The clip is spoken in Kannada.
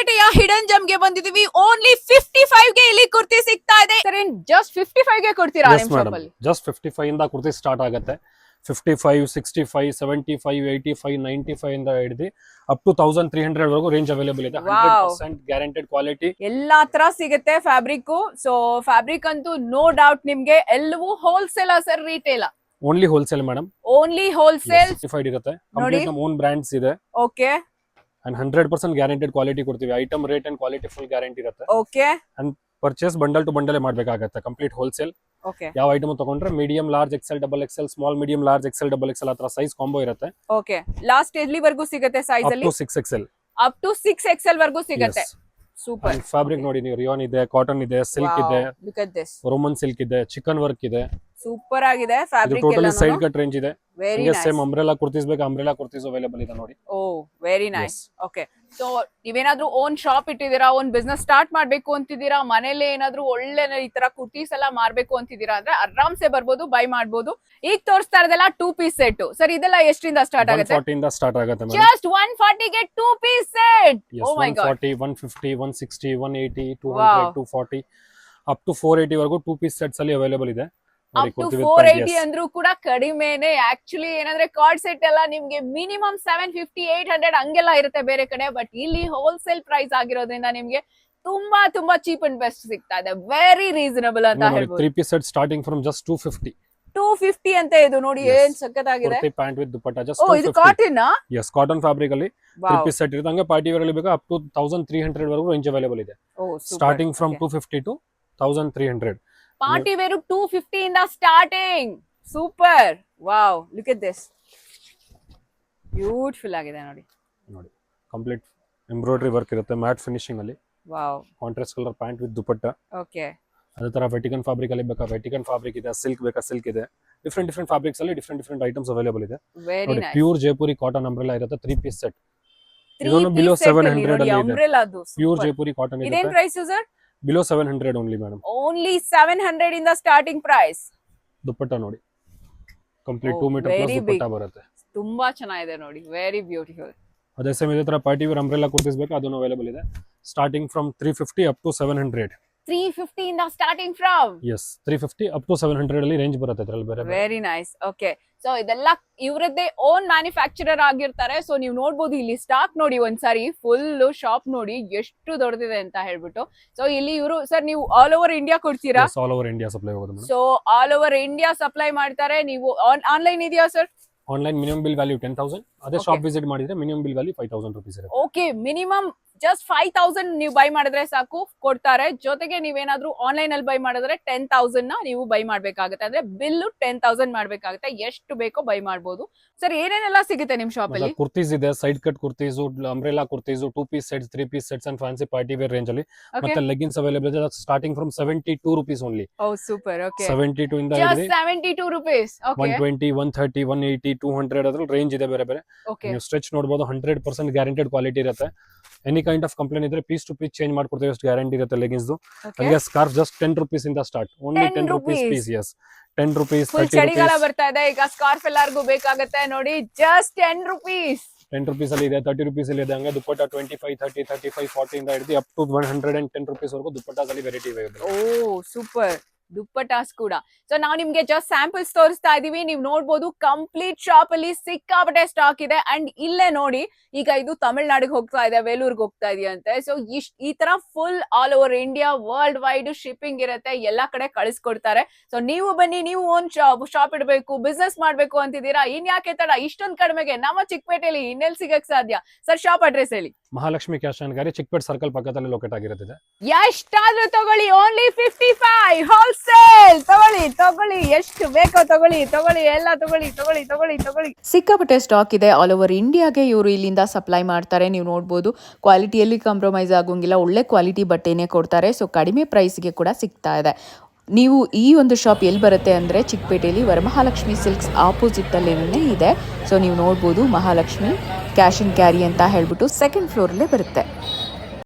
ಚಿಕ್ಕಪೇಟೆಯ ಹಿಡನ್ ಜಮ್ಗೆ ಬಂದಿದೀವಿ. ಓನ್ಲಿ 55 ಗೆ ಇಲ್ಲಿ ಕುರ್ತಿ ಸಿಗ್ತಾ ಇದೆ. ಜಸ್ಟ್ 55 ಗೆ ಕೊಡ್ತೀರಾ ನಿಮ್ ಶಾಪ್ ಅಲ್ಲಿ? ಜಸ್ಟ್ 55 ಇಂದ ಕುರ್ತಿ ಸ್ಟಾರ್ಟ್ ಆಗುತ್ತೆ. 55, 65, 75, 85, 95 ಇಂದ ಹಿಡಿದು ಅಪ್ ಟು 1300 ವರೆಗೂ ರೇಂಜ್ ಅವೈಲೇಬಲ್ ಇದೆ. 100% ಗ್ಯಾರಂಟೆಡ್ ಕ್ವಾಲಿಟಿ ಎಲ್ಲಾ ತರ ಸಿಗುತ್ತೆ ಫ್ಯಾಬ್ರಿಕ್. ಸೊ ಫ್ಯಾಬ್ರಿಕ್ ಅಂತೂ ನೋ ಡೌಟ್ ನಿಮ್ಗೆ. ಎಲ್ಲವೂ wholesale sir retail? Only wholesale madam. Only wholesale certified ಇರುತ್ತೆ. ಕಂಪ್ಲೀಟ್ ನಮ್ಮ ಓನ್ ಬ್ರಾಂಡ್ಸ್ ಇದೆ. ಓಕೆ. ಅಂಡ್ 100% ಗ್ಯಾರಂಟೆಡ್ ಕ್ವಾಲಿಟಿ ಕೊಡ್ತೀವಿ. Item rate and quality full guarantee ಇರುತ್ತೆ. Okay. And purchase bundle to bundle ಮಾಡಬೇಕಾಗುತ್ತೆ. Complete wholesale. ಓಕೆ. ಯಾವ ಐಟಮ್ ತಗೊಂಡ್ರೆ medium, large, XL, double XL, small, medium, large, XL, double XL ಆ ತರ ಸೈಜ್ ಕಾಂಬೋ ಇರುತ್ತೆ. ಓಕೆ. ಲಾಸ್ಟ್ ಎಲ್ಲಿವರೆಗೂ ಸಿಗುತ್ತೆ ಸೈಜ್ ಅಲ್ಲಿ? Up to 6XL. Up to 6XL ವರೆಗೂ ಸಿಗುತ್ತೆ. ಸೂಪರ್. ಫ್ಯಾಬ್ರಿಕ್ ನೋಡಿ ನೀವು, ರಿಯಾನ್ ಇದೆ, ಕಾಟನ್ ಇದೆ, ಸಿಲ್ಕ್ ಇದೆ, look at this, Roman silk ಇದೆ, ಚಿಕನ್ ವರ್ಕ್ ಇದೆ. ಸೂಪರ್ ಆಗಿದೆ ಫ್ಯಾಬ್ರಿಕ್ ಎಲ್ಲ. ಟೋಟಲಿ ಸೈಡ್ ಕಟ್ ರೇಂಜ್ ಇದೆ. ವೆರಿ ನಿಮಗೆ ನೈಸ್. ಸೇಮ್ ಅಂಬ್ರೆಲಾ ಕುರ್ತೀಸ್ ಬೇಕು, ಅಂಬ್ರೆಲಾ ಕುರ್ತೀಸ್ ಅವೈಲೇಬಲ್ ಇದೆ ನೋಡಿ. Oh very nice. Okay. So ನೀವೇನಾದ್ರೂ ಓನ್ ಶಾಪ್ ಇಟ್ಟಿದ್ದೀರಾ, ಓನ್ ಬಿಸ್ನೆಸ್ ಸ್ಟಾರ್ಟ್ ಮಾಡ್ಬೇಕು ಅಂತಿದ್ದೀರಾ, ಮನೇಲಿ ಏನಾದ್ರೂ ಒಳ್ಳೆ ಈ ತರ ಕುರ್ತೀಸ್ ಎಲ್ಲ ಮಾರ್ಬೇಕು ಅಂತಿದ್ದೀರಾ ಅಂದ್ರೆ ಆರಾಮ್ಸೆ ಬರ್ಬೋದು, ಬೈ ಮಾಡ್ಬೋದು. ಈಗ ತೋರಿಸ್ತಾ ಇರೋದೆಲ್ಲ 2 ಪೀಸ್ ಸೆಟ್. ಸರ್ ಇದೆಲ್ಲ ಎಷ್ಟರಿಂದ ಸ್ಟಾರ್ಟ್ ಆಗುತ್ತೆ? 140 ಇಂದ ಸ್ಟಾರ್ಟ್ ಆಗುತ್ತೆ ಮೇಡಮ್. ಜಸ್ಟ್ 140 ಗೆ 2 piece set. Oh my God. 140, 150, 160, 180, 200, 240 up to 480 ವರೆಗೂ 2 ಪೀಸ್ ಸೆಟ್ಸ್ ಅಲ್ಲಿ ಅವೈಲೇಬಲ್ ಇದೆ. ಅಪ್ ಟು 480 ಅಂದ್ರೂ ಕೂಡ ಕಡಿಮೆನೆ. ಆಕ್ಚುಲಿ ಏನಂದ್ರೆ ಕಾರ್ಡ್ ಸೆಟ್ ಎಲ್ಲ ನಿಮ್ಗೆ ಮಿನಿಮಮ್ 750, 800 ಹಂಗೆಲ್ಲ ಇರುತ್ತೆ ಬೇರೆ ಕಡೆ. ಬಟ್ ಇಲ್ಲಿ ಹೋಲ್ಸೇಲ್ ಪ್ರೈಸ್ ಆಗಿರೋದ್ರಿಂದ ನಿಮ್ಗೆ ತುಂಬಾ ತುಂಬಾ ಚೀಪ್ ಅಂಡ್ ಬೆಸ್ಟ್ ಸಿಗ್ತಾ ಇದೆ. ವೆರಿ ರೀಸನಬಲ್ ಅಂತ ಹೇಳ್ಬೋದು. 3 piece set starting from just 250 ಅಂತ ಇದು ನೋಡಿ. ಏನ್ ಸಕ್ಕತ್ತಾಗಿದೆ. Kurti pant with dupatta just 250. ಇದು ಕಾಟನ್? ಯಸ್, ಕಾಟನ್ ಫ್ಯಾಬ್ರಿಕ್ ಅಲ್ಲಿ 3 ಪೀಸ್ ಸೆಟ್ ಇರುತ್ತೆ. ಹಂಗೆ ಪಾರ್ಟಿ ವೇರ್ ಅಲ್ಲಿ ಬೇಕಾ ಅಪ್ ಟು 1300 ವರೆಗೂ ರೇಂಜ್ ಅವೈಲೇಬಲ್ ಇದೆ. Starting from 250 to 1300. Party wear 250 ಇಂದ starting. Super. Wow, look at this. Beautiful ಆಗಿದೆ ನೋಡಿ. ಕಂಪ್ಲೀಟ್ ಎಂಬ್ರಾಯ್ಡರಿ ವರ್ಕ್ ಇರುತ್ತೆ, ಮ್ಯಾಟ್ ಫಿನಿಶಿಂಗ್ ಅಲ್ಲಿ. Wow. Contrast colour pant with dupatta. Okay. ಅದೇ ತರ ವೆಟಿಕನ್ ಫ್ಯಾಬ್ರಿಕ್ ಅಲ್ಲಿ ಬೇಕಾ ವೆಟಿಕನ್ ಫ್ಯಾಬ್ರಿಕ್ ಇದೆ, ಸಿಲ್ಕ್ ಬೇಕಾ ಸಿಲ್ಕ್ ಇದೆ. ಡಿಫ್ರೆಂಟ್ ಫ್ಯಾಬ್ರಿಕ್ಸ್ ಅಲ್ಲಿ ಡಿಫ್ರೆಂಟ್ ಐಟಮ್ಸ್ ಅವೈಲೇಬಲ್ ಇದೆ. Very nice. Pure Jaipuri cotton umbrella ಇರುತ್ತೆ. 3 ಪೀಸ್ ಸೆಟ್. ಇದನ್ನು ಬಿಲೋ 700 ಅಲ್ಲಿ ಇದೆ. ಪ್ಯೂರ್ ಜೈಪುರಿ ಕಾಟನ್ ಇದೆ. ಇದೇನ್ price sir? Below 700 only madam. Only 700 ಇಂದ ಸ್ಟಾರ್ಟಿಂಗ್ ಪ್ರೈಸ್. ದುಪಟ್ಟಾ ನೋಡಿ, ಕಂಪ್ಲೀಟ್ 2 ಮೀಟರ್ ಪ್ಲಸ್ ದುಪಟ್ಟಾ ಬರುತ್ತೆ. ತುಂಬಾ ಚೆನ್ನಾಗಿದೆ ನೋಡಿ. Very beautiful. ಅದೇ ಸೇಮ್ ಇದೇ ತರ ಪಾರ್ಟಿ ವೇರ್ ಅಂಬ್ರೆಲಾ ಕುರ್ತೀಸ್ ಬೇಕು, ಅದನ್ನು ಅವೈಲೇಬಲ್ ಇದೆ. Starting from 350 up to 700. 350 ಇಂದ starting from? Yes, 350 up to 700 ಅಲ್ಲಿ ರೇಂಜ್ ಬರುತ್ತೆ ಇದರಲ್ಲಿ ಬೇರೆ. Very nice. ಓಕೆ. ಸೊ ಇದೆಲ್ಲ ಇವರದ್ದೇ ಓನ್ ಮ್ಯಾನುಫ್ಯಾಕ್ಚರರ್ ಆಗಿರ್ತಾರೆ. ಸೊ ನೀವು ನೋಡ್ಬೋದು ಇಲ್ಲಿ ಸ್ಟಾಕ್ ನೋಡಿ ಒಂದ್ಸಾರಿ, ಫುಲ್ ಶಾಪ್ ನೋಡಿ ಎಷ್ಟು ದೊಡ್ಡದಿದೆ ಅಂತ ಹೇಳ್ಬಿಟ್ಟು. ಸೊ ಇಲ್ಲಿ ಇವರು ಸರ್ ನೀವು ಆಲ್ ಓವರ್ ಇಂಡಿಯಾ ಕೊಡ್ತೀರಾ? ಆಲ್ ಓವರ್ ಇಂಡಿಯಾ ಸಪ್ಲೈ ಹೋಗೋದು. So all over India supply ಮಾಡ್ತಾರೆ. ನೀವು ಆನ್ಲೈನ್ ಇದೆಯಾ sir? Online minimum bill value 10,000. ಅದೇ ಶಾಪ್ ವಿಸಿಟ್ ಮಾಡಿದ್ರೆ ಮಿನಿಮಮ್ ಬಿಲ್ ವ್ಯಾಲ್ಯೂ 5,000 ರೂಪೀಸ್ ಇರುತ್ತೆ. ಓಕೆ. ಮಿನಿಮಮ್ ಜಸ್ಟ್ 5,000 ನೀವು ಬೈ ಮಾಡಿದ್ರೆ ಸಾಕು, ಕೊಡ್ತಾರೆ. ಜೊತೆಗೆ ನೀವೇನಾದ್ರೂ ಆನ್ಲೈನ್ ಅಲ್ಲಿ ಬೈ ಮಾಡಿದ್ರೆ 10,000 ನ ನೀವು ಬೈ ಮಾಡ್ಬೇಕಾಗುತ್ತೆ. ಅಂದ್ರೆ ಬಿಲ್ 10,000 ಮಾಡ್ಬೇಕಾಗುತ್ತೆ. ಎಷ್ಟು ಬೇಕೋ ಬೈ ಮಾಡಬಹುದು. ಸರ್ ಏನೇನೆಲ್ಲ ಸಿಗುತ್ತೆ ನಿಮ್ ಶಾಪ್ ಅಲ್ಲಿ? ಕುರ್ತೀಸ್ ಇದೆ, side cut kurtis, umbrella kurtis, 2 piece sets, 3 piece sets and fancy party wear range ಅಲ್ಲಿ. ಮತ್ತೆ ಲೆಗ್ಗಿನ್ಸ್ ಅವೈಲೇಬಲ್ ಇದೆ starting from 72 rupees only. Oh super. Okay. 72 ಇಂದ ಜಸ್ಟ್ 72 ರೂಪೀಸ್. ಓಕೆ. 120, 130, 180, 200 ಅದ್ರಲ್ಲಿ ರೇಂಜ್ ಇದೆ ಬೇರೆ ಬೇರೆ. ನೀವು ಸ್ಟ್ರೆಚ್ ನೋಡಬಹುದು. 100% ಗ್ಯಾರಂಟೆಡ್ ಕ್ವಾಲಿಟಿ ಇರುತ್ತೆ. ಎನಿ ಕೈಂಡ್ ಆಫ್ ಕಂಪ್ಲೇಂಟ್ ಇದ್ರೆ ಪೀಸ್ ಟು ಪೀಸ್ ಚೇಂಜ್ ಮಾಡ್ಕೊಡ್ತೀವಿ, ಅಷ್ಟು ಗ್ಯಾರಂಟಿ ಇರುತ್ತೆ ಲೆಗಿನ್ಸ್. ಹಂಗೆ ಸ್ಕಾರ್ಫ್ ಜಸ್ಟ್ 10 ರೂಪೀಸ್ ಇಂದ start. Only 10 rupees piece. Yes, 10 rupees. ಚಳಿಗಾಲ ಬರ್ತಾ ಇದೆ, ಈಗ ಸ್ಕಾರ್ಫ್ ಎಲ್ಲರಿಗೂ ಬೇಕಾಗುತ್ತೆ ನೋಡಿ. Just 10 rupees. 10 ರೂಪೀಸ್ ಅಲ್ಲಿ ಇದೆ, 30 ರೂಪೀಸ್ ಅಲ್ಲಿ ಇದೆ. ಹಂಗೆ ದುಪಟ್ಟಾ 25, 30, 35, 40 ಇಂದ ಹಿಡಿದು ಅಪ್ ಟು 110 ರೂಪೀಸ್ ವರೆಗೂ ದುಪಟ್ಟಾಸ್ ಅಲ್ಲಿ ವೆರೈಟಿ ಇದೆ. ಓ ಸೂಪರ್. ದುಪ್ಪಟಾಸ್ ಕೂಡ. ಸೊ ನಾವು ನಿಮ್ಗೆ ಜಸ್ಟ್ ಸ್ಯಾಂಪಲ್ಸ್ ತೋರಿಸ್ತಾ ಇದೀವಿ. ನೀವು ನೋಡ್ಬೋದು ಕಂಪ್ಲೀಟ್ ಶಾಪ್ ಅಲ್ಲಿ ಸಿಕ್ಕಾಪಟ್ಟೆ ಸ್ಟಾಕ್ ಇದೆ. ಅಂಡ್ ಇಲ್ಲೇ ನೋಡಿ, ಈಗ ಇದು ತಮಿಳ್ನಾಡಿಗೆ ಹೋಗ್ತಾ ಇದೆ, ವೇಲೂರ್ಗೆ ಹೋಗ್ತಾ ಇದೆಯಂತೆ. ಸೊ ಈ ತರ full all over India world wide shipping ಇರುತ್ತೆ, ಎಲ್ಲಾ ಕಡೆ ಕಳಿಸ್ಕೊಡ್ತಾರೆ. ಸೊ ನೀವು ಬನ್ನಿ, ನೀವು ಓನ್ ಶಾಪ್ ಇಡಬೇಕು, ಬಿಸ್ನೆಸ್ ಮಾಡ್ಬೇಕು ಅಂತಿದ್ದೀರಾ, ಇನ್ ಯಾಕೆ ತಡ? ಇಷ್ಟೊಂದು ಕಡಿಮೆಗೆ ನಮ್ಮ ಚಿಕ್ಕಪೇಟೆಯಲ್ಲಿ ಇನ್ನೆಲ್ಲಿ ಸಿಗಕ್ ಸಾಧ್ಯ? ಸರ್ ಶಾಪ್ ಅಡ್ರೆಸ್ ಹೇಳಿ. Mahalakshmi cash and carry, Chickpet circle ಪಕ್ಕದಲ್ಲಿ ಲೊಕೇಟ್ ಆಗಿರುತ್ತೆ. ಎಷ್ಟಾದ್ರೂ ತಗೊಳ್ಳಿ, ಓನ್ಲಿ 55 ಹೋಲ್ಸೇಲ್. ತಗೊಳ್ಳಿ ಎಷ್ಟು ಬೇಕೋ ತಗೊಳ್ಳಿ, ಎಲ್ಲ ತಗೊಳ್ಳಿ. ಸಿಕ್ಕಾಪಟ್ಟೆ ಸ್ಟಾಕ್ ಇದೆ. ಆಲ್ ಓವರ್ ಇಂಡಿಯಾಗೆ ಇವರು ಇಲ್ಲಿಂದ ಸಪ್ಲೈ ಮಾಡ್ತಾರೆ. ನೀವು ನೋಡ್ಬೋದು ಕ್ವಾಲಿಟಿಯಲ್ಲಿ ಕಾಂಪ್ರಮೈಸ್ ಆಗೋಂಗಿಲ್ಲ, ಒಳ್ಳೆ ಕ್ವಾಲಿಟಿ ಬಟ್ಟೆನೇ ಕೊಡ್ತಾರೆ. ಸೊ ಕಡಿಮೆ ಪ್ರೈಸ್ಗೆ ಕೂಡ ಸಿಗ್ತಾ ಇದೆ. ನೀವು ಈ ಒಂದು ಶಾಪ್ ಎಲ್ಲಿ ಬರುತ್ತೆ ಅಂದರೆ ಚಿಕ್ಕಪೇಟೆಯಲ್ಲಿ ವರಮಹಾಲಕ್ಷ್ಮಿ ಸಿಲ್ಕ್ಸ್ ಆಪೋಸಿಟ್ ಅಲ್ಲೇನೇ ಇದೆ. ಸೊ ನೀವು ನೋಡ್ಬೋದು ಮಹಾಲಕ್ಷ್ಮಿ ಕ್ಯಾಶ್ ಅಂಡ್ ಕ್ಯಾರಿ ಅಂತ ಹೇಳ್ಬಿಟ್ಟು 2nd ಫ್ಲೋರಲ್ಲೇ ಬರುತ್ತೆ.